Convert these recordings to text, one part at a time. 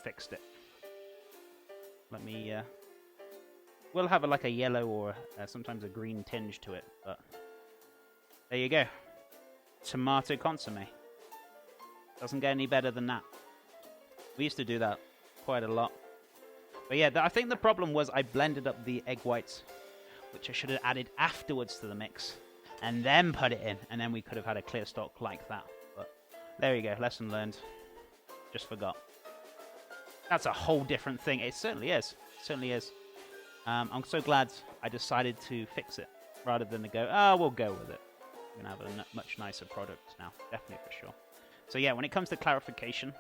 fixed it. Let me... We'll have like a yellow or sometimes a green tinge to it, but... There you go. Tomato consomme. Doesn't get any better than that. We used to do that quite a lot. But yeah, I think the problem was I blended up the egg whites, which I should have added afterwards to the mix, and then put it in, and then we could have had a clear stock like that. But there you go, lesson learned. Just forgot. That's a whole different thing. It certainly is. It certainly is. I'm so glad I decided to fix it, rather than to go, oh, we'll go with it. We're going to have a much nicer product now, definitely for sure. So yeah, when it comes to clarification,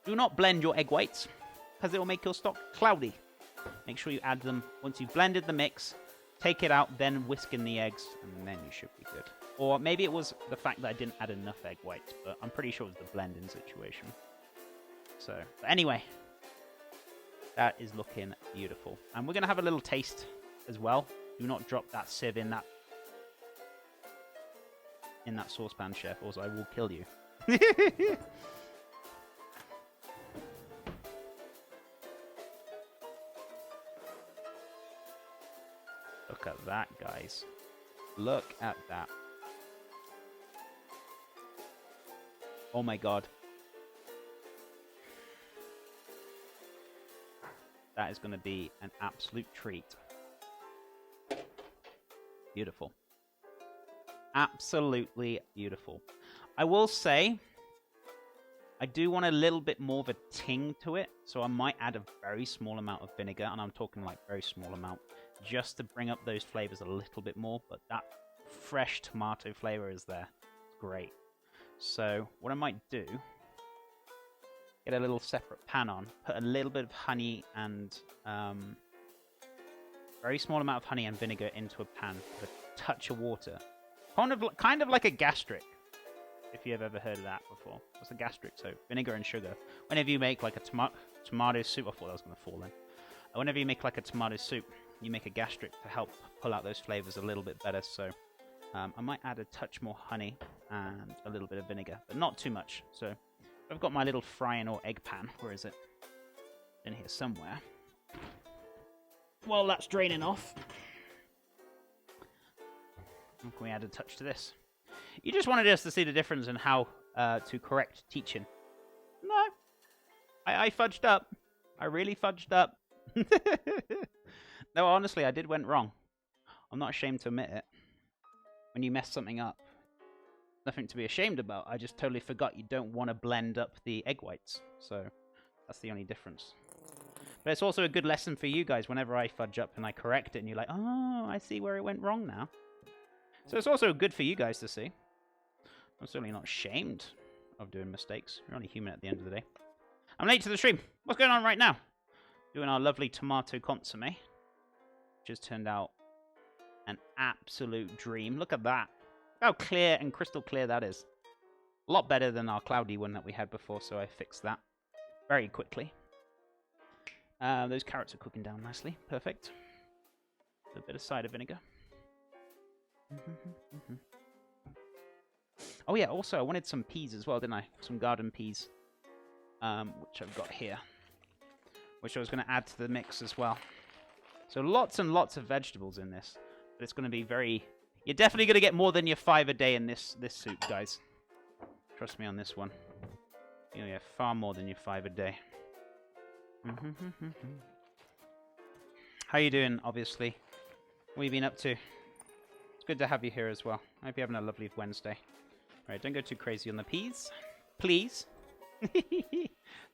do not blend your egg whites, because it will make your stock cloudy. Make sure you add them once you've blended the mix, take it out, then whisk in the eggs, and then you should be good. Or maybe it was the fact that I didn't add enough egg whites, but I'm pretty sure it was the blending situation. So, but anyway, that is looking beautiful. And we're going to have a little taste as well. Do not drop that sieve in that saucepan, chef, or I will kill you. Look at that, guys. Look at that. Oh my god. That is going to be an absolute treat. Beautiful. Absolutely beautiful. I will say, I do want a little bit more of a ting to it, so I might add a very small amount of vinegar, and I'm talking like very small amount, just to bring up those flavors a little bit more, but that fresh tomato flavor is there. It's great. So what I might do, get a little separate pan on, put a little bit of honey and very small amount of honey and vinegar into a pan with a touch of water. Kind of like a gastric, if you've ever heard of that before. What's a gastric? So vinegar and sugar. Whenever you make like a tomato soup, I thought that was going to fall in. Whenever you make like a tomato soup, you make a gastric to help pull out those flavors a little bit better. So I might add a touch more honey and a little bit of vinegar, but not too much. So I've got my little frying or egg pan. Where is it? In here somewhere. Well, that's draining off. Can we add a touch to this? You just wanted us to see the difference in how to correct teaching. No. I fudged up. I really fudged up. No, honestly, I did went wrong. I'm not ashamed to admit it. When you mess something up, nothing to be ashamed about. I just totally forgot you don't want to blend up the egg whites. So that's the only difference. But it's also a good lesson for you guys whenever I fudge up and I correct it and you're like, oh, I see where it went wrong now. So it's also good for you guys to see. I'm certainly not ashamed of doing mistakes. You're only human at the end of the day. I'm late to the stream. What's going on right now? Doing our lovely tomato consomme. Which has turned out an absolute dream. Look at that. How clear and crystal clear that is. A lot better than our cloudy one that we had before, so I fixed that very quickly. Those carrots are cooking down nicely. Perfect. A bit of cider vinegar. Oh yeah, also I wanted some peas as well, didn't I? Some garden peas, which I've got here, which I was going to add to the mix as well. So lots and lots of vegetables in this, but it's going to be very... You're definitely going to get more than your 5 a day in this soup, guys. Trust me on this one. You'll get far more than your 5 a day. How you doing, obviously? What have you been up to? It's good to have you here as well. I hope you're having a lovely Wednesday. Alright, don't go too crazy on the peas. Please.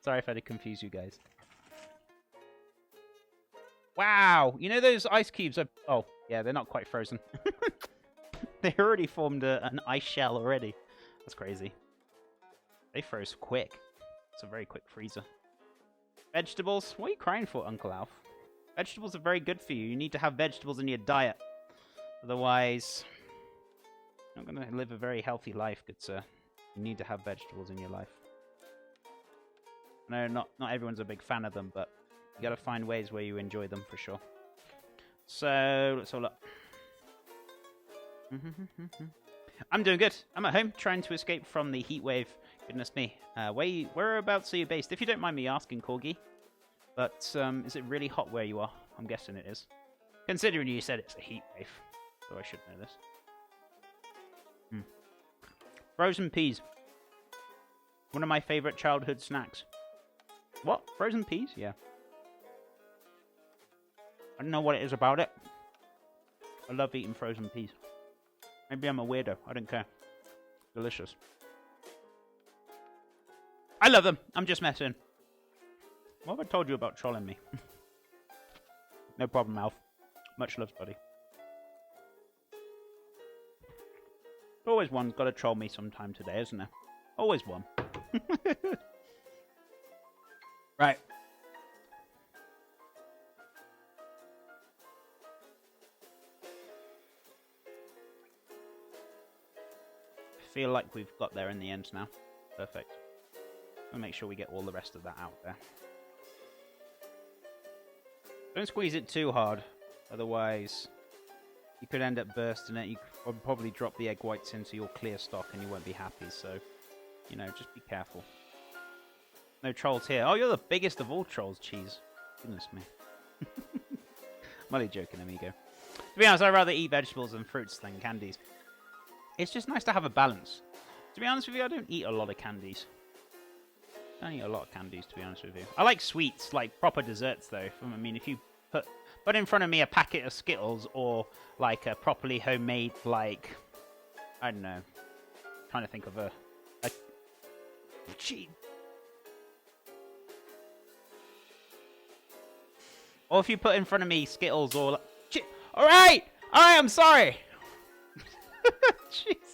Sorry if I did confuse you guys. Wow! You know those ice cubes? Oh, yeah, they're not quite frozen. They already formed an ice shell already. That's crazy. They froze quick. It's a very quick freezer. Vegetables? What are you crying for, Uncle Alf? Vegetables are very good for you. You need to have vegetables in your diet. Otherwise, you're not going to live a very healthy life, good sir. You need to have vegetables in your life. No, not everyone's a big fan of them, but you got to find ways where you enjoy them for sure. So, let's all look. I'm doing good. I'm at home trying to escape from the heat wave Goodness me. Whereabouts are you based? If you don't mind me asking, Corgi. But is it really hot where you are? I'm guessing it is. Considering you said it's a heat wave. So I should know this. Frozen peas. One of my favourite childhood snacks. What? Frozen peas? Yeah. I don't know what it is about it. I love eating frozen peas. Maybe I'm a weirdo. I don't care. Delicious. I love them. I'm just messing. What have I told you about trolling me? No problem, Alf. Much love, buddy. Always one's got to troll me sometime today, isn't there? Always one. Right. I feel like we've got there in the end now. Perfect. We'll make sure we get all the rest of that out there. Don't squeeze it too hard, otherwise you could end up bursting it. You could probably drop the egg whites into your clear stock and you won't be happy, so, you know, just be careful. No trolls here. Oh, you're the biggest of all trolls, Cheese. Goodness me. I'm only joking, amigo. To be honest, I'd rather eat vegetables and fruits than candies. It's just nice to have a balance. To be honest with you, I don't eat a lot of candies. I don't eat a lot of candies, to be honest with you. I like sweets, like proper desserts, though. I mean, if you put in front of me a packet of Skittles or, like, a properly homemade, like, I don't know. I'm trying to think of a cheat. Or if you put in front of me Skittles or... Like, Alright! Alright, I'm sorry! Jesus.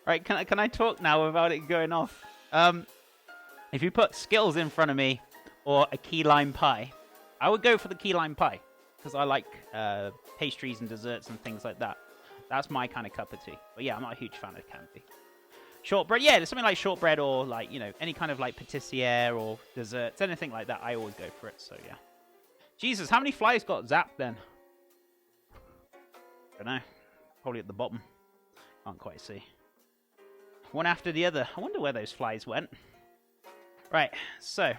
Right, can I talk now without it going off? If you put Skittles in front of me or a key lime pie, I would go for the key lime pie because I like pastries and desserts and things like that. That's my kind of cup of tea. But yeah, I'm not a huge fan of candy. Shortbread, yeah, there's something like shortbread or like, you know, any kind of like patissiere or desserts, anything like that, I always go for it, so yeah. Jesus, how many flies got zapped then? Don't know. Probably at the bottom. Can't quite see. One after the other. I wonder where those flies went. Right, so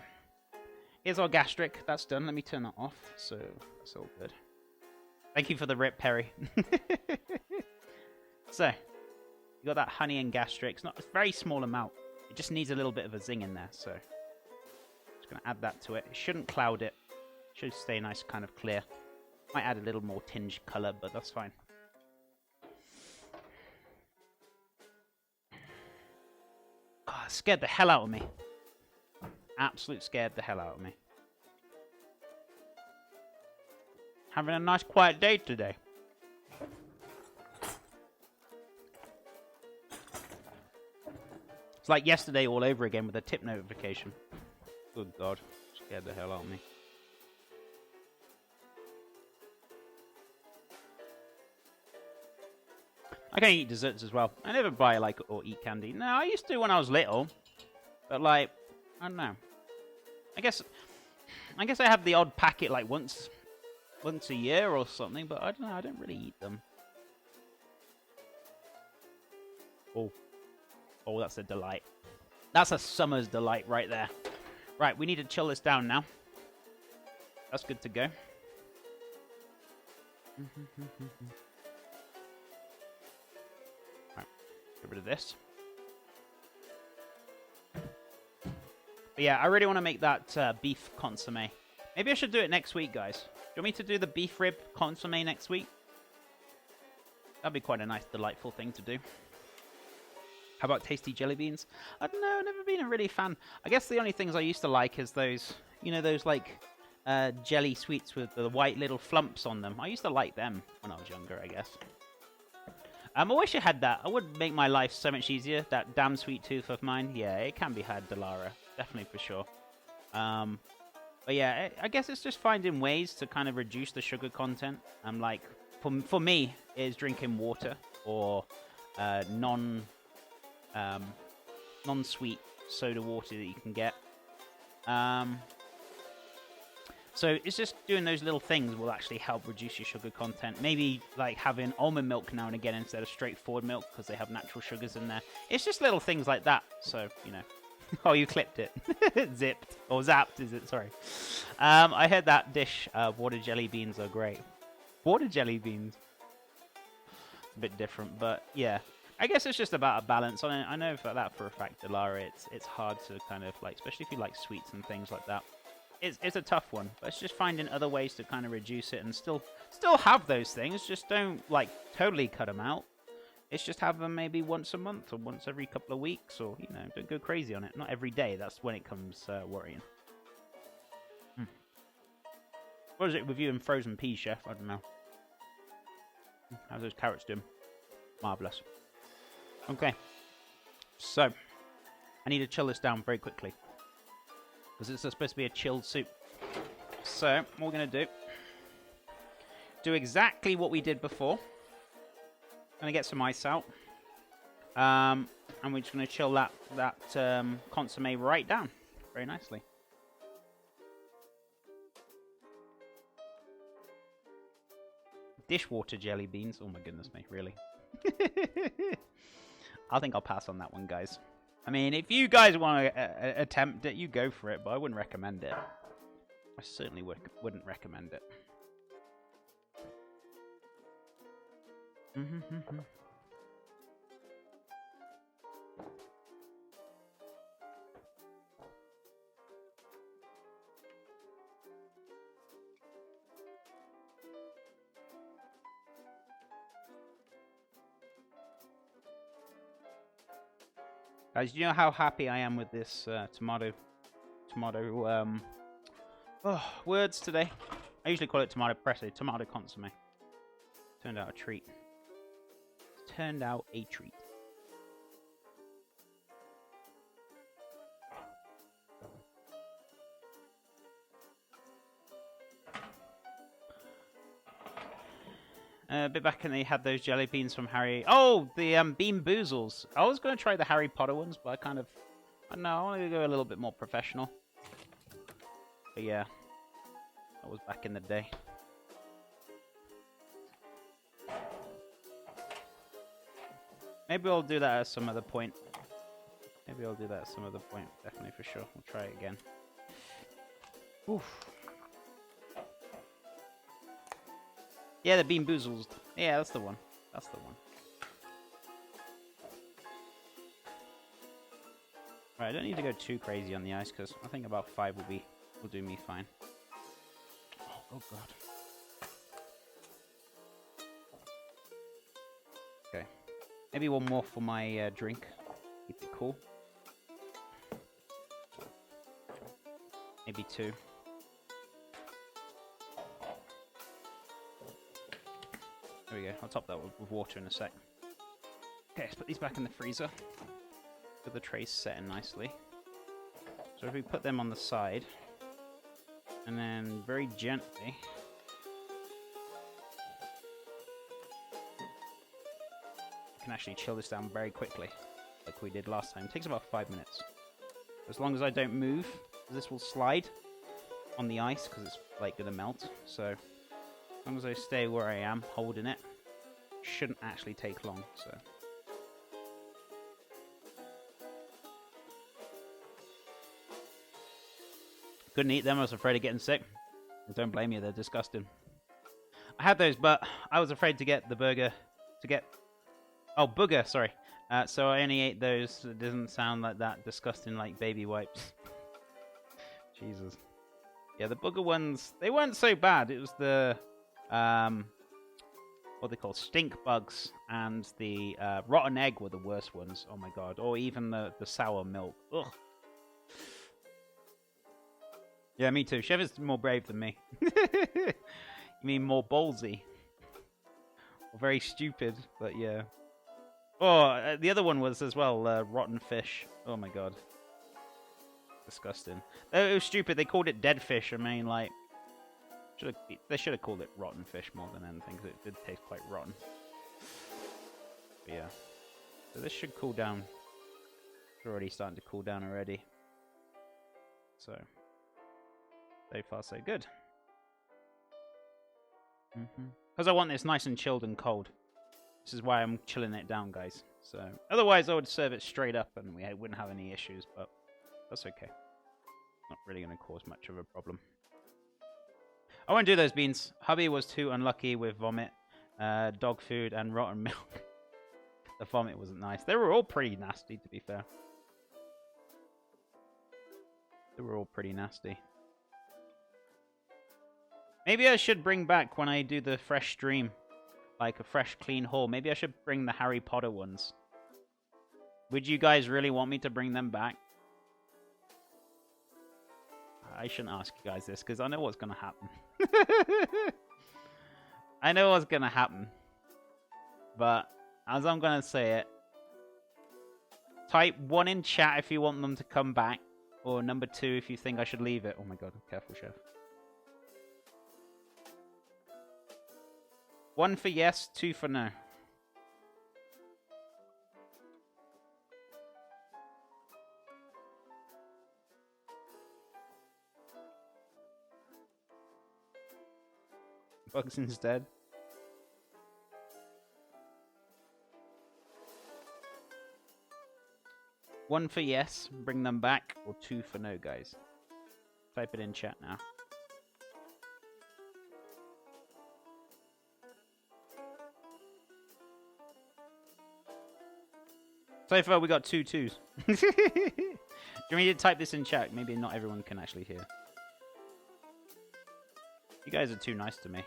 here's our gastric. That's done. Let me turn that off. So that's all good. Thank you for the rip, Perry. So, you got that honey and gastric. It's not a very small amount. It just needs a little bit of a zing in there. So, just going to add that to it. It shouldn't cloud it. It should stay nice, kind of clear. Might add a little more tinged colour, but that's fine. Oh, it scared the hell out of me. Absolute scared the hell out of me. Having a nice quiet day today. It's like yesterday all over again with a tip notification. Good God. Scared the hell out of me. I can eat desserts as well. I never buy like or eat candy. No, I used to when I was little. But like, I don't know. I guess I have the odd packet like once a year or something, but I don't know, I don't really eat them. Oh, that's a delight. That's a summer's delight right there. Right, we need to chill this down now. That's good to go. Right, get rid of this. But yeah, I really want to make that beef consomme. Maybe I should do it next week, guys. Do you want me to do the beef rib consomme next week? That'd be quite a nice, delightful thing to do. How about tasty jelly beans? I don't know, I've never been a really fan. I guess the only things I used to like is those, you know, those like jelly sweets with the white little flumps on them. I used to like them when I was younger, I guess. I wish I had that. I would make my life so much easier. That damn sweet tooth of mine. Yeah, it can be had, Delara. Definitely for sure. But yeah, I guess it's just finding ways to kind of reduce the sugar content. Like, for me, is drinking water or non-sweet soda water that you can get. So it's just doing those little things will actually help reduce your sugar content. Maybe like having almond milk now and again instead of straightforward milk because they have natural sugars in there. It's just little things like that. So, you know. Oh, you clipped it. Zipped. Or zapped, is it? Sorry. I heard that dish, water jelly beans are great. Water jelly beans? A bit different, but yeah. I guess it's just about a balance. I know for that for a fact, Delara, it's hard to kind of like, especially if you like sweets and things like that. It's a tough one, but it's just finding other ways to kind of reduce it and still have those things. Just don't like totally cut them out. It's just have them maybe once a month or once every couple of weeks, or you know, don't go crazy on it. Not every day. That's when it comes worrying. What is it with you and frozen peas, chef? I don't know. How's those carrots doing? Marvelous. Okay, so I need to chill this down very quickly because it's supposed to be a chilled soup. So what we're going to do exactly what we did before. Going to get some ice out, and we're just going to chill that consommé right down very nicely. Dishwater jelly beans. Oh my goodness me, really? I think I'll pass on that one, guys. I mean, if you guys want to attempt it, you go for it, but I wouldn't recommend it. I certainly wouldn't recommend it. Guys, do you know how happy I am with this tomato words today? I usually call it tomato presse, tomato consomme. Turned out a treat. Turned out a treat. A bit back and they had those jelly beans from Harry. Oh, the Bean Boozles. I was going to try the Harry Potter ones, but I don't know, I want to go a little bit more professional. But yeah, that was back in the day. Maybe I'll do that at some other point. Definitely for sure. We'll try it again. Oof. Yeah, the Bean Boozles. Yeah, that's the one. Right, I don't need to go too crazy on the ice because I think about 5 will do me fine. Oh god. Okay. Maybe one more for my drink. Keep it cool. Maybe 2. There we go. I'll top that with water in a sec. Okay, let's put these back in the freezer. Get the trays setting nicely. So if we put them on the side, and then very gently we can actually chill this down very quickly, like we did last time. It takes about 5 minutes. As long as I don't move, this will slide on the ice because it's like gonna melt. So as long as I stay where I am, holding it, shouldn't actually take long. So. Couldn't eat them, I was afraid of getting sick. Don't blame you, they're disgusting. I had those, but I was afraid to get the burger, oh, booger, sorry. So I only ate those. It doesn't sound like that disgusting like baby wipes. Jesus. Yeah, the booger ones, they weren't so bad. It was the, what they call stink bugs and the rotten egg were the worst ones. Oh my god. Or even the sour milk. Ugh. Yeah, me too. Chef is more brave than me. You mean more ballsy? Or very stupid, but yeah. Oh, the other one was as well, rotten fish. Oh my god. Disgusting. It was stupid. They called it dead fish. I mean, like, they should have called it rotten fish more than anything, because it did taste quite rotten. But yeah. So this should cool down. It's already starting to cool down already. So... So far, so good. Because I want this nice and chilled and cold. This is why I'm chilling it down, guys. So otherwise, I would serve it straight up and we wouldn't have any issues, but that's okay. Not really going to cause much of a problem. I won't do those beans. Hubby was too unlucky with vomit, dog food, and rotten milk. The vomit wasn't nice. They were all pretty nasty, to be fair. They were all pretty nasty. Maybe I should bring back, when I do the fresh stream, like a fresh, clean haul, maybe I should bring the Harry Potter ones. Would you guys really want me to bring them back? I shouldn't ask you guys this, because I know what's going to happen. I know what's going to happen. But, as I'm going to say it, type 1 in chat if you want them to come back, or number 2 if you think I should leave it. Oh my god, careful, chef. 1 for yes, 2 for no. Bugs instead. One for yes, bring them back, or 2 for no, guys. Type it in chat now. So far, we got 2 twos. Do you want me to type this in chat? Maybe not everyone can actually hear. You guys are too nice to me.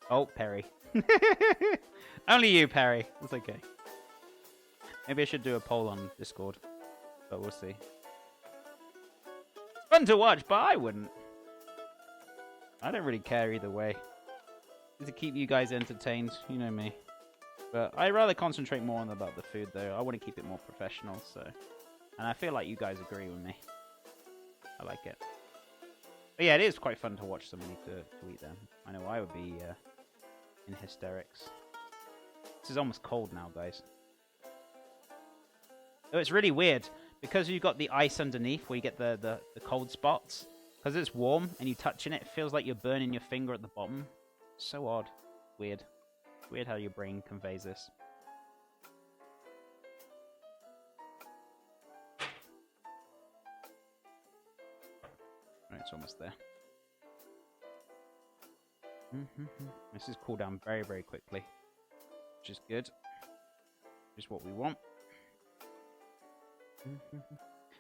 Oh, Perry. Only you, Perry. That's okay. Maybe I should do a poll on Discord, but we'll see. Fun to watch, but I wouldn't. I don't really care either way. Just to keep you guys entertained, you know me. But I'd rather concentrate more on about the food, though. I want to keep it more professional, so... And I feel like you guys agree with me. I like it. But yeah, it is quite fun to watch somebody to eat them. I know I would be in hysterics. This is almost cold now, guys. Oh, it's really weird. Because you've got the ice underneath where you get the cold spots. Because it's warm and you touching it, it feels like you're burning your finger at the bottom. So odd. Weird. Weird how your brain conveys this. Right, it's almost there. This is cooled down very, very quickly. Which is good. Which is what we want.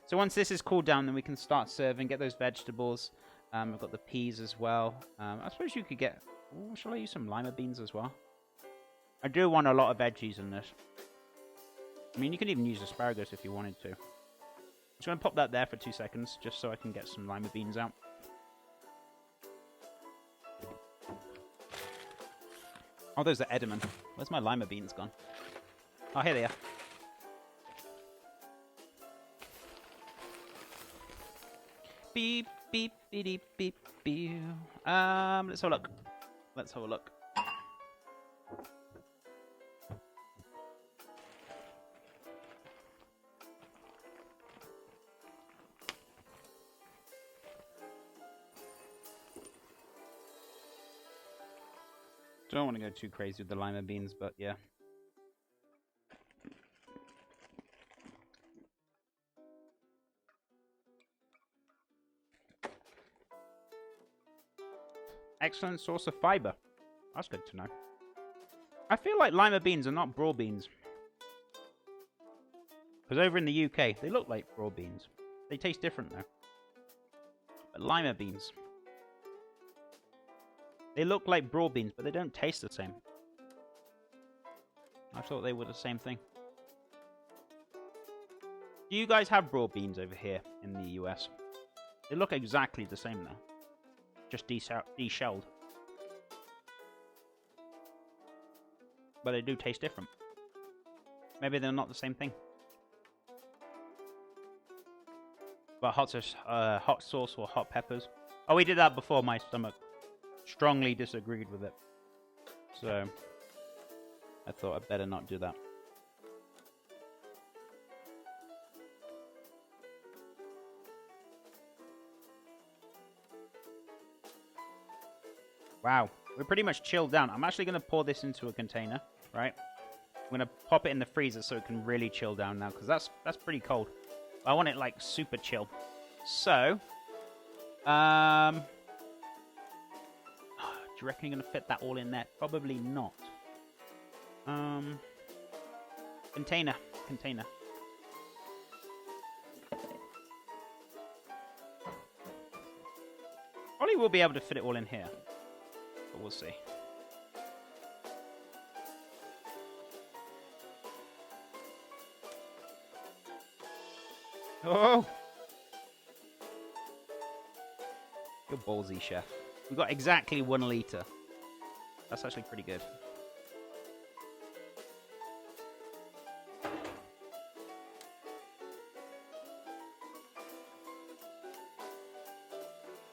So once this is cooled down, then we can start serving, get those vegetables. I've got the peas as well. I suppose you could get... Ooh, shall I use some lima beans as well? I do want a lot of veggies in this. I mean, you could even use asparagus if you wanted to. I'm just going to pop that there for 2 seconds, just so I can get some lima beans out. Oh, there's the Edamame. Where's my lima beans gone? Oh, here they are. Beep, beep, beep, beep, beep. Let's have a look. Let's have a look. Don't want to go too crazy with the lima beans, but yeah. Excellent source of fiber. That's good to know. I feel like lima beans are not broad beans. Because over in the UK, they look like broad beans. They taste different though. But lima beans. They look like broad beans, but they don't taste the same. I thought they were the same thing. Do you guys have broad beans over here in the US? They look exactly the same though. Just deshelled. But they do taste different. Maybe they're not the same thing. But hot sauce or hot peppers. Oh, we did that before. My stomach strongly disagreed with it. So, I thought I'd better not do that. Wow, we're pretty much chilled down. I'm actually going to pour this into a container, right? I'm going to pop it in the freezer so it can really chill down now, because that's pretty cold. I want it, like, super chill. So, do you reckon you're going to fit that all in there? Probably not. Container. Probably will be able to fit it all in here. But we'll see. Oh! You're ballsy, chef. We've got exactly 1 liter. That's actually pretty good.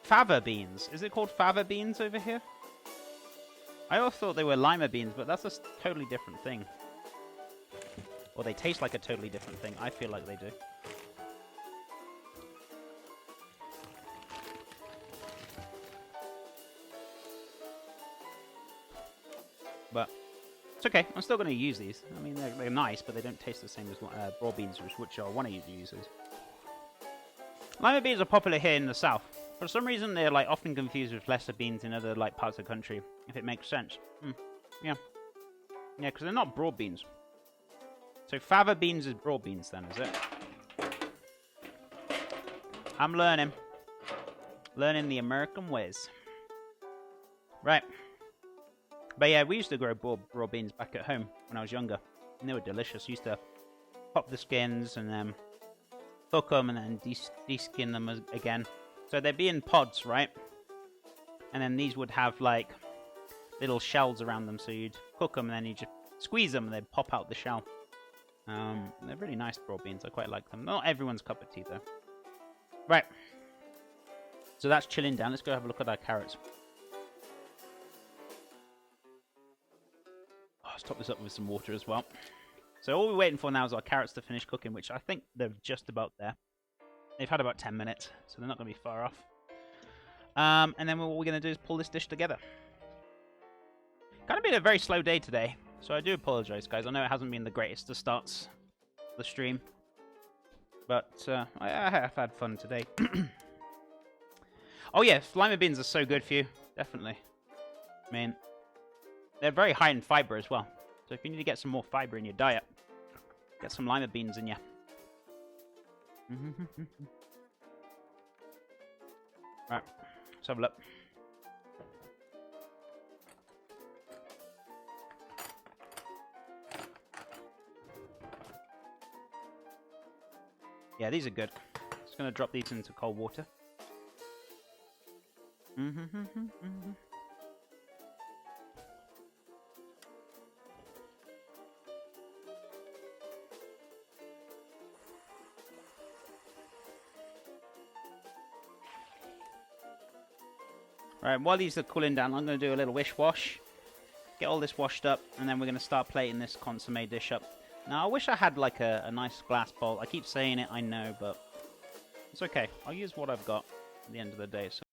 Fava beans. Is it called fava beans over here? I always thought they were lima beans, but that's a totally different thing. Or they taste like a totally different thing. I feel like they do. But it's okay. I'm still going to use these. I mean, they're nice, but they don't taste the same as broad beans, which are one of the uses. Lima beans are popular here in the south. For some reason, they're like often confused with lesser beans in other like parts of the country, if it makes sense. Yeah, because they're not broad beans. So fava beans is broad beans, then, is it? I'm learning the American ways. Right. But yeah, we used to grow broad beans back at home when I was younger, and they were delicious. Used to pop the skins and then cook them and then de-skin them again. So they'd be in pods, right? And then these would have like little shells around them, so you'd cook them and then you just squeeze them and they'd pop out the shell. They're really nice broad beans. I quite like them. Not everyone's cup of tea though. Right. So that's chilling down. Let's go have a look at our carrots. Let's top this up with some water as well. So all we're waiting for now is our carrots to finish cooking, which I think they're just about there. They've had about 10 minutes, so they're not going to be far off. And then what we're going to do is pull this dish together. Kind of been a very slow day today, so I do apologise, guys. I know it hasn't been the greatest of starts the stream, but I have had fun today. Oh yeah, lima beans are so good for you, definitely. I mean, they're very high in fibre as well, so if you need to get some more fibre in your diet, get some lima beans in you. Right, let's have a look. Yeah, these are good. Just gonna drop these into cold water. Right, while these are cooling down, I'm going to do a little wish-wash. Get all this washed up, and then we're going to start plating this consommé dish up. Now, I wish I had, like, a nice glass bowl. I keep saying it, I know, but it's okay. I'll use what I've got at the end of the day. So